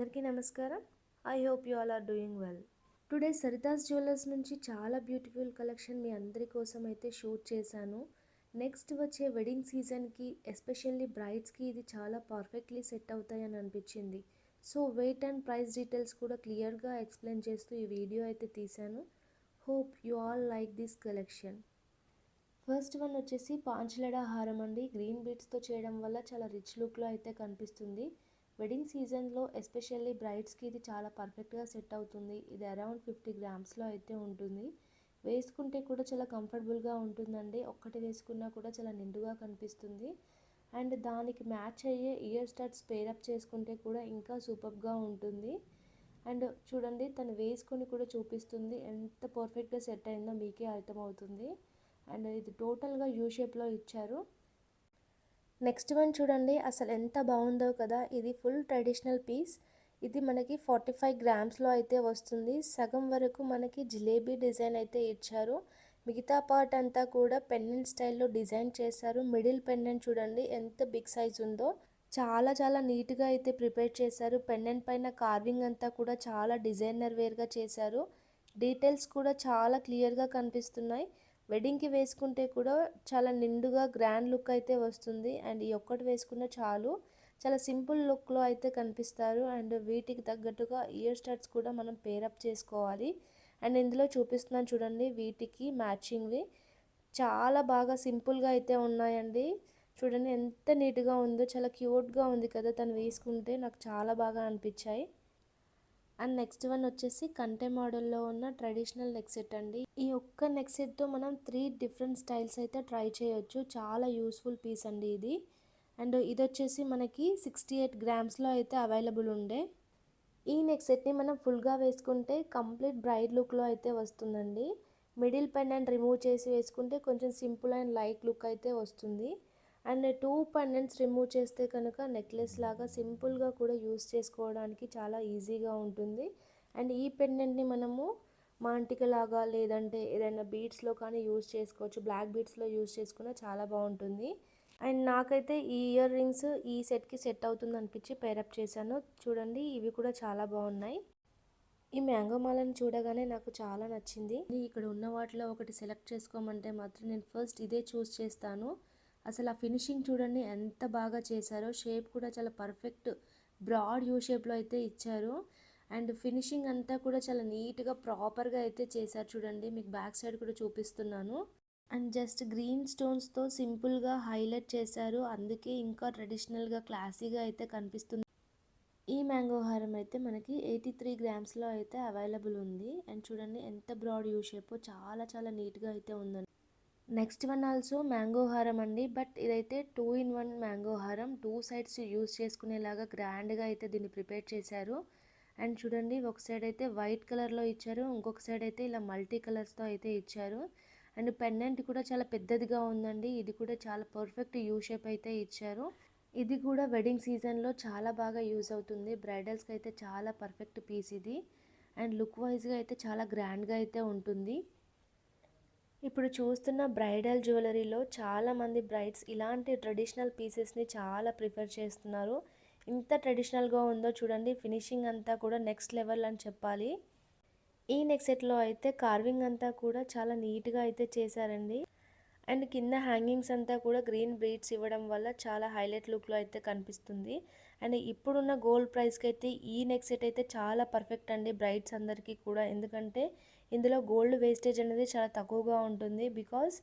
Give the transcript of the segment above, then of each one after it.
అందరికీ నమస్కారం. I hope you all are doing well. Today Saritha's jewellers నుంచి చాలా బ్యూటిఫుల్ కలెక్షన్ మీ అందరి కోసం అయితే షూట్ చేశాను. నెక్స్ట్ వచ్చే వెడ్డింగ్ సీజన్కి ఎస్పెషల్లీ బ్రైడ్స్కి ఇది చాలా పర్ఫెక్ట్లీ సెట్ అవుతాయని అనిపించింది. So weight and price details కూడా క్లియర్గా ఎక్స్ప్లెయిన్ చేస్తూ ఈ వీడియో అయితే తీశాను. Hope you all like this collection. First one వచ్చేసి పాంచలడా హారం అండి. గ్రీన్ బీడ్స్తో చేయడం వల్ల చాలా రిచ్ లుక్లో అయితే కనిపిస్తుంది. వెడ్డింగ్ సీజన్లో ఎస్పెషల్లీ బ్రైడ్స్కి ఇది చాలా పర్ఫెక్ట్గా సెట్ అవుతుంది. ఇది అరౌండ్ 50 గ్రామ్స్లో అయితే ఉంటుంది. వేసుకుంటే కూడా చాలా కంఫర్టబుల్గా ఉంటుందండి. ఒక్కటి వేసుకున్నా కూడా చాలా నిండుగా కనిపిస్తుంది. అండ్ దానికి మ్యాచ్ అయ్యే ఇయర్ స్టడ్స్ పేరప్ చేసుకుంటే కూడా ఇంకా సూపర్గా ఉంటుంది. అండ్ చూడండి తను వేసుకొని కూడా చూపిస్తుంది ఎంత పర్ఫెక్ట్గా సెట్ అయిందో మీకే అర్థమవుతుంది. అండ్ ఇది టోటల్గా యూ షేప్లో ఇచ్చారు. నెక్స్ట్ వన్ చూడండి, అసలు ఎంత బాగుందో కదా. ఇది ఫుల్ ట్రెడిషనల్ పీస్. ఇది మనకి 45 గ్రామ్స్లో అయితే వస్తుంది. సగం వరకు మనకి జిలేబీ డిజైన్ అయితే ఇచ్చారు. మిగతా పార్ట్ అంతా కూడా పెండెంట్ స్టైల్లో డిజైన్ చేశారు. మిడిల్ పెండెంట్ చూడండి ఎంత బిగ్ సైజ్ ఉందో. చాలా చాలా నీట్గా అయితే ప్రిపేర్ చేశారు. పెండెంట్ పైన కార్వింగ్ అంతా కూడా చాలా డిజైనర్ వేర్గా చేశారు. డీటెయిల్స్ కూడా చాలా క్లియర్గా కనిపిస్తున్నాయి. వెడ్డింగ్కి వేసుకుంటే కూడా చాలా నిండుగా గ్రాండ్ లుక్ అయితే వస్తుంది. అండ్ ఈ ఒక్కటి వేసుకున్న చాలు, చాలా సింపుల్ లుక్లో అయితే కనిపిస్తారు. అండ్ వీటికి తగ్గట్టుగా ఇయర్ స్టడ్స్ కూడా మనం పేరప్ చేసుకోవాలి. అండ్ ఇందులో చూపిస్తున్నాను చూడండి, వీటికి మ్యాచింగ్వి చాలా బాగా సింపుల్గా అయితే ఉన్నాయండి. చూడండి ఎంత నీట్గా ఉందో, చాలా క్యూట్గా ఉంది కదా. తను వేసుకుంటే నాకు చాలా బాగా అనిపించాయి. అండ్ నెక్స్ట్ వన్ వచ్చేసి కంటె మోడల్లో ఉన్న ట్రెడిషనల్ నెక్ సెట్ అండి. ఈ ఒక్క నెక్ సెట్తో మనం 3 డిఫరెంట్ స్టైల్స్ అయితే ట్రై చేయొచ్చు. చాలా యూస్ఫుల్ పీస్ అండి ఇది. అండ్ ఇది వచ్చేసి మనకి 68 గ్రామ్స్లో అయితే అవైలబుల్ ఉండే. ఈ నెక్ సెట్ని మనం ఫుల్గా వేసుకుంటే కంప్లీట్ బ్రైడ్ లుక్లో అయితే వస్తుందండి. మిడిల్ పెండెంట్ రిమూవ్ చేసి వేసుకుంటే కొంచెం సింపుల్ అండ్ లైట్ లుక్ అయితే వస్తుంది. అండ్ 2 పెండెంట్స్ రిమూవ్ చేస్తే కనుక నెక్లెస్ లాగా సింపుల్గా కూడా యూస్ చేసుకోవడానికి చాలా ఈజీగా ఉంటుంది. అండ్ ఈ పెండెంట్ని మనము మాంటిక లాగా లేదంటే ఏదైనా బీడ్స్లో కానీ యూస్ చేసుకోవచ్చు. బ్లాక్ బీడ్స్లో యూస్ చేసుకున్నా చాలా బాగుంటుంది. అండ్ నాకైతే ఈ ఇయర్ రింగ్స్ ఈ సెట్కి సెట్ అవుతుంది అనిపించి పేరప్ చేశాను. చూడండి ఇవి కూడా చాలా బాగున్నాయి. ఈ మ్యాంగో మాలను చూడగానే నాకు చాలా నచ్చింది. ఇక్కడ ఉన్న వాటిలో ఒకటి సెలెక్ట్ చేసుకోమంటే మాత్రం నేను ఫస్ట్ ఇదే చూస్ చేస్తాను. అసలు ఆ ఫినిషింగ్ చూడండి ఎంత బాగా చేశారో. షేప్ కూడా చాలా పర్ఫెక్ట్ బ్రాడ్ యూ షేప్లో అయితే ఇచ్చారు. అండ్ ఫినిషింగ్ అంతా కూడా చాలా నీట్గా ప్రాపర్గా అయితే చేశారు. చూడండి మీకు బ్యాక్ సైడ్ కూడా చూపిస్తున్నాను. అండ్ జస్ట్ గ్రీన్ స్టోన్స్తో సింపుల్గా హైలైట్ చేశారు. అందుకే ఇంకా ట్రెడిషనల్గా క్లాసీగా అయితే కనిపిస్తుంది. ఈ మ్యాంగో హారం అయితే మనకి 83 గ్రామ్స్లో అయితే అవైలబుల్ ఉంది. అండ్ చూడండి ఎంత బ్రాడ్ యూ షేప్, చాలా చాలా నీట్గా అయితే ఉందండి. నెక్స్ట్ వన్ ఆల్సో మ్యాంగో హారం అండి. బట్ ఇదైతే 2-in-1 మ్యాంగో హారం. 2 సైడ్స్ యూస్ చేసుకునేలాగా గ్రాండ్గా అయితే దీన్ని ప్రిపేర్ చేశారు. అండ్ చూడండి ఒక సైడ్ అయితే వైట్ కలర్లో ఇచ్చారు, ఇంకొక సైడ్ అయితే ఇలా మల్టీ కలర్స్తో అయితే ఇచ్చారు. అండ్ పెండెంట్ కూడా చాలా పెద్దదిగా ఉందండి. ఇది కూడా చాలా పర్ఫెక్ట్ యూ షేప్ అయితే ఇచ్చారు. ఇది కూడా వెడ్డింగ్ సీజన్లో చాలా బాగా యూజ్ అవుతుంది. బ్రైడల్స్కి అయితే చాలా పర్ఫెక్ట్ పీస్ ఇది. అండ్ లుక్ వైజ్గా అయితే చాలా గ్రాండ్గా అయితే ఉంటుంది. ఇప్పుడు చూస్తున్న బ్రైడల్ జ్యువెలరీలో చాలామంది బ్రైడ్స్ ఇలాంటి ట్రెడిషనల్ పీసెస్ని చాలా ప్రిఫర్ చేస్తున్నారు. ఇంత ట్రెడిషనల్గా ఉందో చూడండి. ఫినిషింగ్ అంతా కూడా నెక్స్ట్ లెవెల్ అని చెప్పాలి. ఈ నెక్ సెట్లో అయితే కార్వింగ్ అంతా కూడా చాలా నీట్గా అయితే చేశారండి. అండ్ కింద హ్యాంగింగ్స్ అంతా కూడా గ్రీన్ బీడ్స్ ఇవ్వడం వల్ల చాలా హైలైట్ లుక్లో అయితే కనిపిస్తుంది. అండ్ ఇప్పుడున్న గోల్డ్ ప్రైస్కి అయితే ఈ నెక్ సెట్ అయితే చాలా పర్ఫెక్ట్ అండి బ్రైడ్స్ అందరికీ కూడా. ఎందుకంటే ఇందులో గోల్డ్ వేస్టేజ్ అనేది చాలా తక్కువగా ఉంటుంది. బికాస్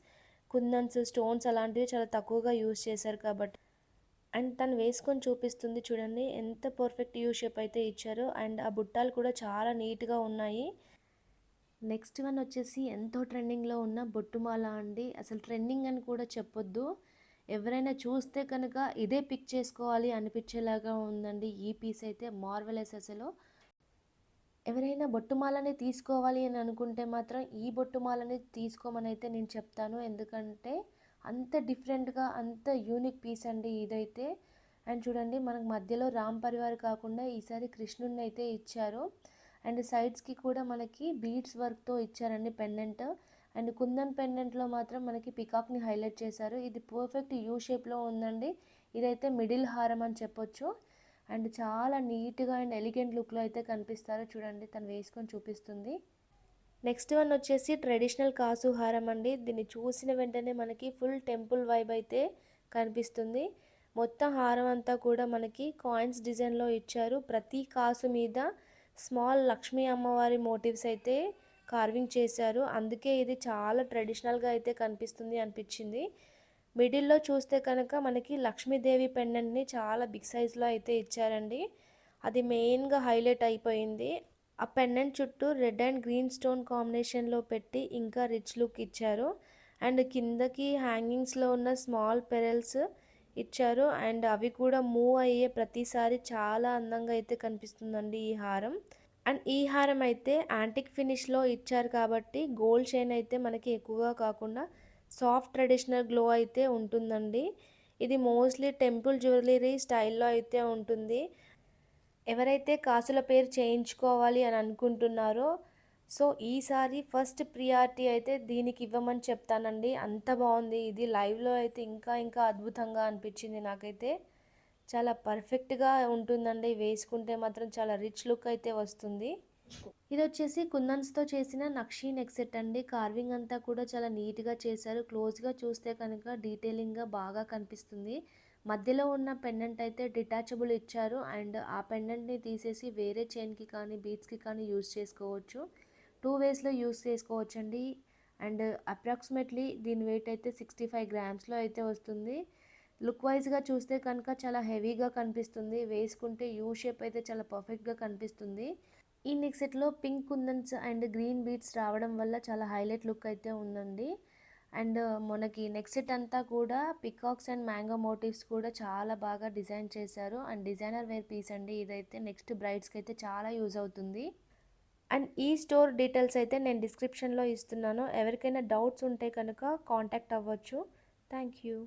కుందన్స్, స్టోన్స్ అలాంటివి చాలా తక్కువగా యూజ్ చేశారు కాబట్టి. అండ్ తను వేసుకొని చూపిస్తుంది చూడండి ఎంత పర్ఫెక్ట్ యూ షేప్ అయితే ఇచ్చారో. అండ్ ఆ బుట్టాలు కూడా చాలా నీట్గా ఉన్నాయి. నెక్స్ట్ వన్ వచ్చేసి ఎంతో ట్రెండింగ్లో ఉన్న బొట్టుమాల అండి. అసలు ట్రెండింగ్ అని కూడా చెప్పొద్దు, ఎవరైనా చూస్తే కనుక ఇదే పిక్ చేసుకోవాలి అనిపించేలాగా ఉందండి. ఈ పీస్ అయితే మార్వెలస్. అసలు ఎవరైనా బొట్టుమాలని తీసుకోవాలి అని అనుకుంటే మాత్రం ఈ బొట్టుమాలని తీసుకోమని అయితే నేను చెప్తాను. ఎందుకంటే అంత డిఫరెంట్గా అంత యూనిక్ పీస్ అండి ఇదైతే. అండ్ చూడండి మనకు మధ్యలో రామ్ పరివార్ కాకుండా ఈసారి కృష్ణుడిని అయితే ఇచ్చారు. అండ్ సైడ్స్కి కూడా మనకి బీడ్స్ వర్క్తో ఇచ్చారండి పెండెంట్. అండ్ కుందన్ పెండెంట్లో మాత్రం మనకి పికాక్ని హైలైట్ చేశారు. ఇది పర్ఫెక్ట్ యూ షేప్లో ఉందండి. ఇదైతే మిడిల్ హారం అని చెప్పొచ్చు. అండ్ చాలా నీట్గా అండ్ ఎలిగెంట్ లుక్లో అయితే కనిపిస్తారు. చూడండి తను వేసుకొని చూపిస్తుంది. నెక్స్ట్ వన్ వచ్చేసి ట్రెడిషనల్ కాసు హారం అండి. దీన్ని చూసిన వెంటనే మనకి ఫుల్ టెంపుల్ వైబ్ అయితే కనిపిస్తుంది. మొత్తం హారం అంతా కూడా మనకి కాయిన్స్ డిజైన్లో ఇచ్చారు. ప్రతి కాసు మీద స్మాల్ లక్ష్మీ అమ్మవారి మోటివ్స్ అయితే కార్వింగ్ చేశారు. అందుకే ఇది చాలా ట్రెడిషనల్గా అయితే కనిపిస్తుంది అనిపించింది. మిడిల్లో చూస్తే కనుక మనకి లక్ష్మీదేవి పెండెంట్ని చాలా బిగ్ సైజ్లో అయితే ఇచ్చారండి. అది మెయిన్గా హైలైట్ అయిపోయింది. ఆ పెండెంట్ చుట్టూ రెడ్ అండ్ గ్రీన్ స్టోన్ కాంబినేషన్లో పెట్టి ఇంకా రిచ్ లుక్ ఇచ్చారు. అండ్ కిందకి హ్యాంగింగ్స్లో ఉన్న స్మాల్ పెరల్స్ ఇచ్చారు. అండ్ అవి కూడా మూవ్ అయ్యే ప్రతిసారి చాలా అందంగా అయితే కనిపిస్తుందండి ఈ హారం. అండ్ ఈ హారం అయితే యాంటిక్ ఫినిష్లో ఇచ్చారు కాబట్టి గోల్డ్ చైన్ అయితే మనకి ఎక్కువగా కాకుండా సాఫ్ట్ ట్రెడిషనల్ గ్లో అయితే ఉంటుందండి. ఇది మోస్ట్లీ టెంపుల్ జ్యువెలరీ స్టైల్లో అయితే ఉంటుంది. ఎవరైతే కాసుల పేరు చేయించుకోవాలి అని అనుకుంటున్నారో సో ఈసారి ఫస్ట్ ప్రియారిటీ అయితే దీనికి ఇవ్వమని చెప్తానండి. అంత బాగుంది ఇది. లైవ్లో అయితే ఇంకా ఇంకా అద్భుతంగా అనిపించింది నాకైతే. చాలా పర్ఫెక్ట్గా ఉంటుందండి. వేసుకుంటే మాత్రం చాలా రిచ్ లుక్ అయితే వస్తుంది. ఇది వచ్చేసి కుందన్స్తో చేసిన నక్షీ నెక్ సెట్ అండి. కార్వింగ్ అంతా కూడా చాలా నీట్గా చేశారు. క్లోజ్గా చూస్తే కనుక డీటెయిలింగ్గా బాగా కనిపిస్తుంది. మధ్యలో ఉన్న పెండెంట్ అయితే డిటాచబుల్ ఇచ్చారు. అండ్ ఆ పెండెంట్ని తీసేసి వేరే చైన్కి కానీ బీడ్స్కి కానీ యూస్ చేసుకోవచ్చు. 2 వేస్లో యూస్ చేసుకోవచ్చండి. అండ్ అప్రాక్సిమేట్లీ దీని వెయిట్ అయితే 65 గ్రామ్స్లో అయితే వస్తుంది. లుక్ వైజ్గా చూస్తే కనుక చాలా హెవీగా కనిపిస్తుంది. వేసుకుంటే యూ షేప్ అయితే చాలా పర్ఫెక్ట్గా కనిపిస్తుంది. ఈ నెక్ సెట్లో pink kundans and green beads రావడం వల్ల చాలా హైలైట్ లుక్ అయితే ఉందండి. అండ్ మనకి నెక్ సెట్ అంతా కూడా పికాక్స్ అండ్ మ్యాంగో మోటివ్స్ కూడా చాలా బాగా డిజైన్ చేశారు. అండ్ డిజైనర్ వేర్ పీస్ అండి ఇదైతే. నెక్స్ట్ బ్రైడ్స్కి అయితే చాలా యూజ్ అవుతుంది. అండ్ ఈ స్టోర్ డీటెయిల్స్ అయితే నేను డిస్క్రిప్షన్లో ఇస్తున్నాను. ఎవరికైనా డౌట్స్ ఉంటే కనుక కాంటాక్ట్ అవ్వచ్చు. Thank you.